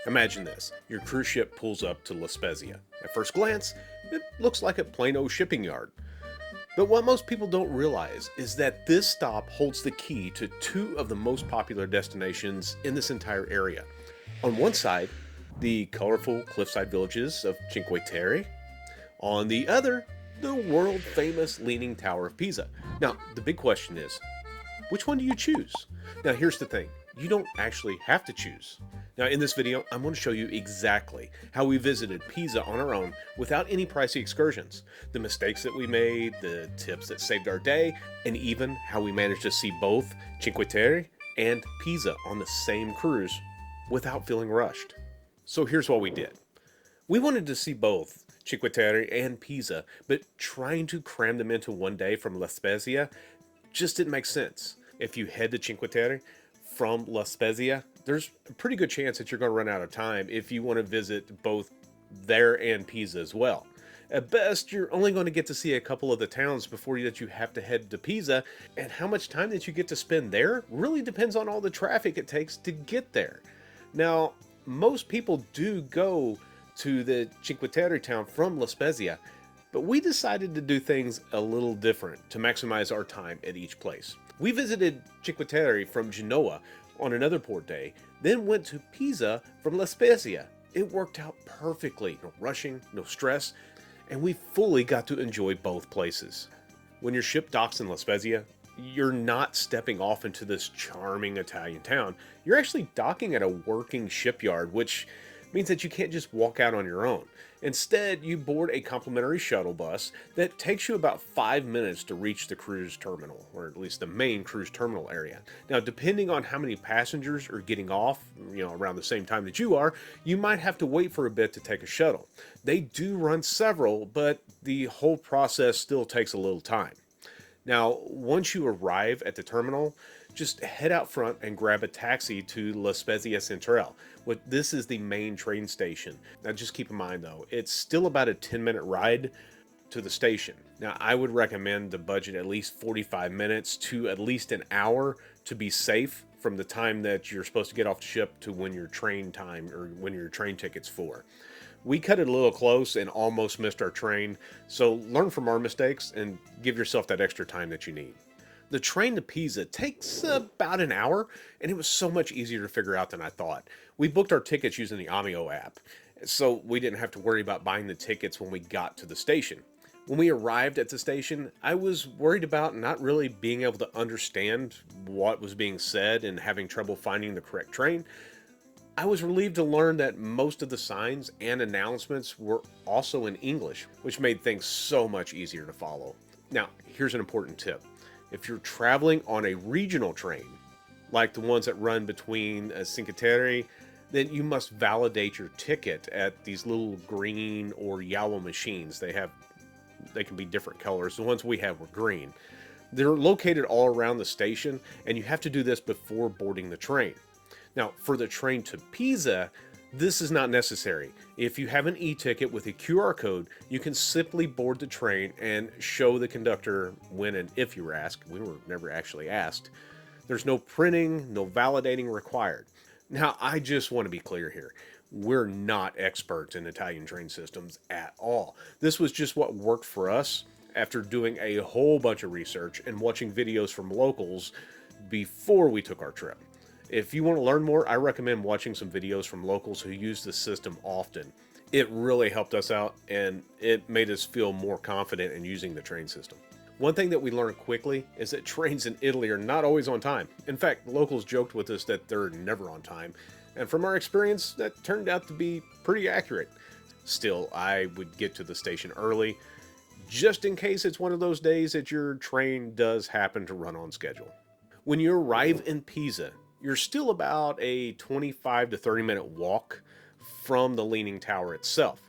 Imagine this. Your cruise ship pulls up to La Spezia. At first glance, it looks like a plain old shipping yard. But what most people don't realize is that this stop holds the key to two of the most popular destinations in this entire area. On one side, the colorful cliffside villages of Cinque Terre. On the other, the world-famous Leaning Tower of Pisa. Now, the big question is, which one do you choose? Now, here's the thing. You don't actually have to choose. Now, in this video, I'm going to show you exactly how we visited Pisa on our own without any pricey excursions, the mistakes that we made, the tips that saved our day, and even how we managed to see both Cinque Terre and Pisa on the same cruise without feeling rushed. So here's what we did. We wanted to see both Cinque Terre and Pisa, but trying to cram them into one day from La Spezia just didn't make sense. If you head to Cinque Terre from La Spezia, there's a pretty good chance that you're going to run out of time if you want to visit both there and Pisa as well. At best, you're only going to get to see a couple of the towns before you have to head to Pisa, and how much time that you get to spend there really depends on all the traffic it takes to get there. Now, most people do go to the Cinque Terre town from La Spezia, but we decided to do things a little different to maximize our time at each place. We visited Cinque Terre from Genoa on another port day, then went to Pisa from La Spezia. It worked out perfectly. No rushing, no stress, and we fully got to enjoy both places. When your ship docks in La Spezia, you're not stepping off into this charming Italian town. You're actually docking at a working shipyard, which means that you can't just walk out on your own. Instead, you board a complimentary shuttle bus that takes you about 5 minutes to reach the cruise terminal, or at least the main cruise terminal area. Now, depending on how many passengers are getting off, around the same time that you are, you might have to wait for a bit to take a shuttle. They do run several, but the whole process still takes a little time. Now, once you arrive at the terminal, just head out front and grab a taxi to La Spezia Centrale. This is the main train station. Now, just keep in mind, though, it's still about a 10-minute ride to the station. Now, I would recommend to budget at least 45 minutes to at least an hour to be safe from the time that you're supposed to get off the ship to when your train time or when your train ticket's for. We cut it a little close and almost missed our train, so learn from our mistakes and give yourself that extra time that you need. The train to Pisa takes about an hour, and it was so much easier to figure out than I thought. We booked our tickets using the Amio app, so we didn't have to worry about buying the tickets when we got to the station. When we arrived at the station, I was worried about not really being able to understand what was being said and having trouble finding the correct train. I was relieved to learn that most of the signs and announcements were also in English, which made things so much easier to follow. Now, here's an important tip. If you're traveling on a regional train, like the ones that run between Cinque Terre, then you must validate your ticket at these little green or yellow machines. They can be different colors. The ones we have were green. They're located all around the station, and you have to do this before boarding the train. Now, for the train to Pisa, this is not necessary. If you have an e-ticket with a QR code, you can simply board the train and show the conductor when and if you were asked. We were never actually asked. There's no printing, no validating required. Now, I just want to be clear here. We're not experts in Italian train systems at all. This was just what worked for us after doing a whole bunch of research and watching videos from locals before we took our trip. If you want to learn more, I recommend watching some videos from locals who use the system often. It really helped us out, and it made us feel more confident in using the train system. One thing that we learned quickly is that trains in Italy are not always on time. In fact, locals joked with us that they're never on time, and from our experience, that turned out to be pretty accurate. Still, I would get to the station early, just in case it's one of those days that your train does happen to run on schedule. When you arrive in Pisa, you're still about a 25 to 30 minute walk from the Leaning Tower itself.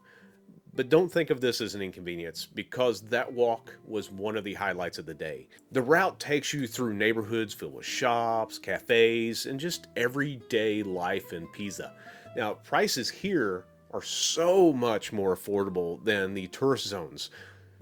But don't think of this as an inconvenience, because that walk was one of the highlights of the day. The route takes you through neighborhoods filled with shops, cafes, and just everyday life in Pisa. Now, prices here are so much more affordable than the tourist zones.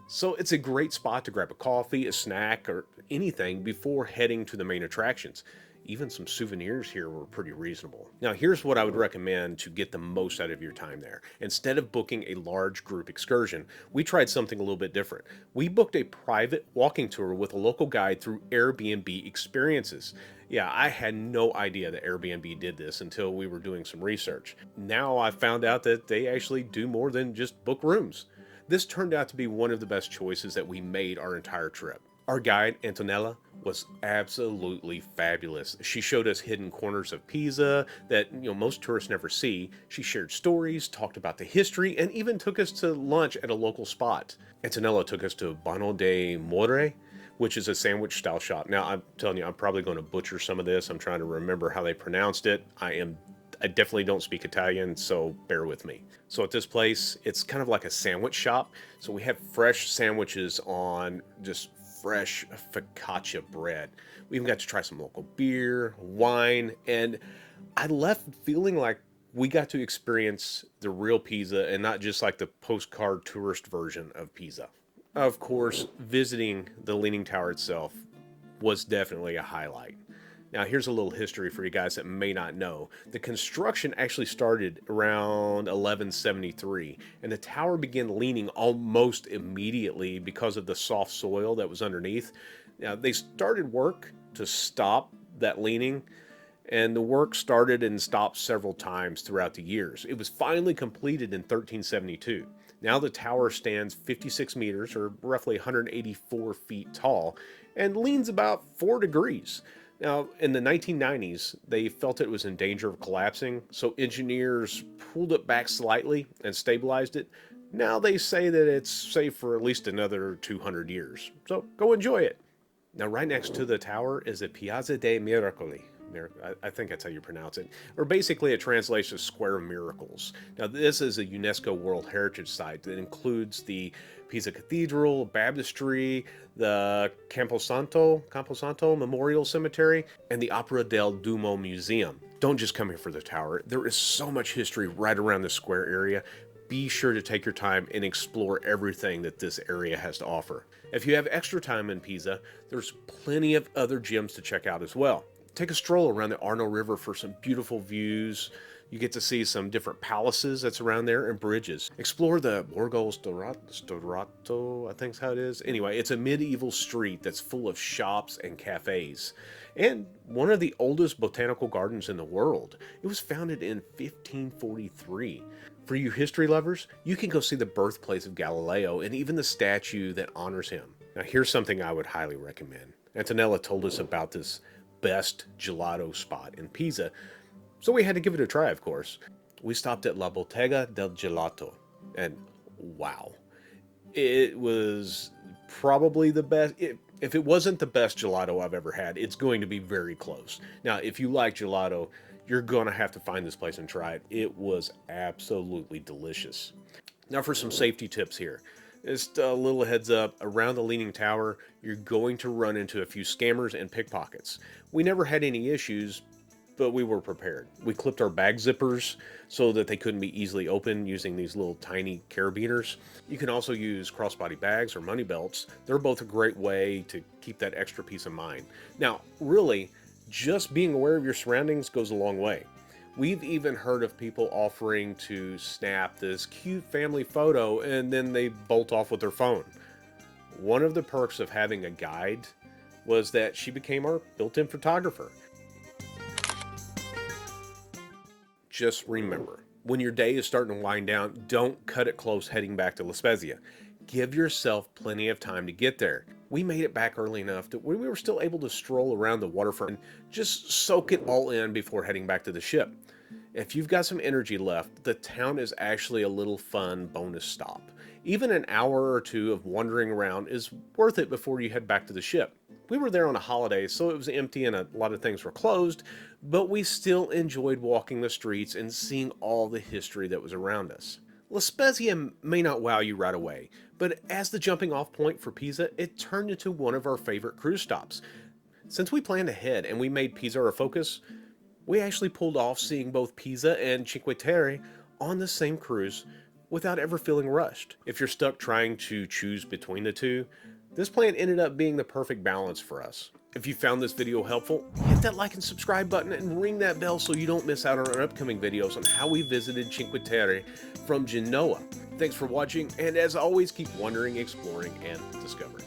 So it's a great spot to grab a coffee, a snack, or anything before heading to the main attractions. even some souvenirs here were pretty reasonable. Now, here's what I would recommend to get the most out of your time there. Instead of booking a large group excursion, we tried something a little bit different. We booked a private walking tour with a local guide through Airbnb experiences. Yeah, I had no idea that Airbnb did this until we were doing some research. Now I found out that they actually do more than just book rooms. This turned out to be one of the best choices that we made our entire trip. Our guide, Antonella, was absolutely fabulous. She showed us hidden corners of Pisa that most tourists never see. She shared stories, talked about the history, and even took us to lunch at a local spot. Antonella took us to Bono de More, which is a sandwich style shop. Now, I'm telling you, I'm probably going to butcher some of this. I'm trying to remember how they pronounced it. I definitely don't speak Italian, so bear with me. So at this place, it's kind of like a sandwich shop. So we have fresh sandwiches on just fresh focaccia bread. We even got to try some local beer, wine, and I left feeling like we got to experience the real Pisa and not just like the postcard tourist version of Pisa. Of course, visiting the Leaning Tower itself was definitely a highlight. Now, here's a little history for you guys that may not know. The construction actually started around 1173, and the tower began leaning almost immediately because of the soft soil that was underneath. Now, they started work to stop that leaning, and the work started and stopped several times throughout the years. It was finally completed in 1372. Now the tower stands 56 meters, or roughly 184 feet tall, and leans about 4 degrees. Now, in the 1990s, they felt it was in danger of collapsing, so engineers pulled it back slightly and stabilized it. Now they say that it's safe for at least another 200 years, so go enjoy it. Now, right next to the tower is the Piazza dei Miracoli. I think that's how you pronounce it, or basically a translation of Square of Miracles. Now, this is a UNESCO World Heritage Site that includes the Pisa Cathedral, Baptistry, the Camposanto Memorial Cemetery, and the Opera del Duomo Museum. Don't just come here for the tower. There is so much history right around the square area. Be sure to take your time and explore everything that this area has to offer. If you have extra time in Pisa, there's plenty of other gems to check out as well. Take a stroll around the Arno River for some beautiful views. You get to see some different palaces that's around there and bridges. Explore the Borgo Stretto, I think is how it is. Anyway, it's a medieval street that's full of shops and cafes. And one of the oldest botanical gardens in the world. It was founded in 1543. For you history lovers, you can go see the birthplace of Galileo and even the statue that honors him. Now, here's something I would highly recommend. Antonella told us about this best gelato spot in Pisa, so we had to give it a try, of course. We stopped at La Bottega del Gelato, and wow, it was probably the best. If it wasn't the best gelato I've ever had, it's going to be very close. Now, if you like gelato, you're going to have to find this place and try it. It was absolutely delicious. Now, for some safety tips here. Just a little heads up, around the Leaning Tower, you're going to run into a few scammers and pickpockets. We never had any issues, but we were prepared. We clipped our bag zippers so that they couldn't be easily opened using these little tiny carabiners. You can also use crossbody bags or money belts. They're both a great way to keep that extra peace of mind. Now, really, just being aware of your surroundings goes a long way. We've even heard of people offering to snap this cute family photo and then they bolt off with their phone. One of the perks of having a guide was that she became our built-in photographer. Just remember, when your day is starting to wind down, don't cut it close heading back to La Spezia. Give yourself plenty of time to get there. We made it back early enough that we were still able to stroll around the waterfront and just soak it all in before heading back to the ship. If you've got some energy left, the town is actually a little fun bonus stop. Even an hour or two of wandering around is worth it before you head back to the ship. We were there on a holiday, so it was empty and a lot of things were closed, but we still enjoyed walking the streets and seeing all the history that was around us. La Spezia may not wow you right away, but as the jumping off point for Pisa, it turned into one of our favorite cruise stops. Since we planned ahead and we made Pisa our focus, we actually pulled off seeing both Pisa and Cinque Terre on the same cruise without ever feeling rushed. If you're stuck trying to choose between the two, this plan ended up being the perfect balance for us. If you found this video helpful, hit that like and subscribe button and ring that bell so you don't miss out on our upcoming videos on how we visited Cinque Terre from Genoa. Thanks for watching, and as always, keep wondering, exploring, and discovering.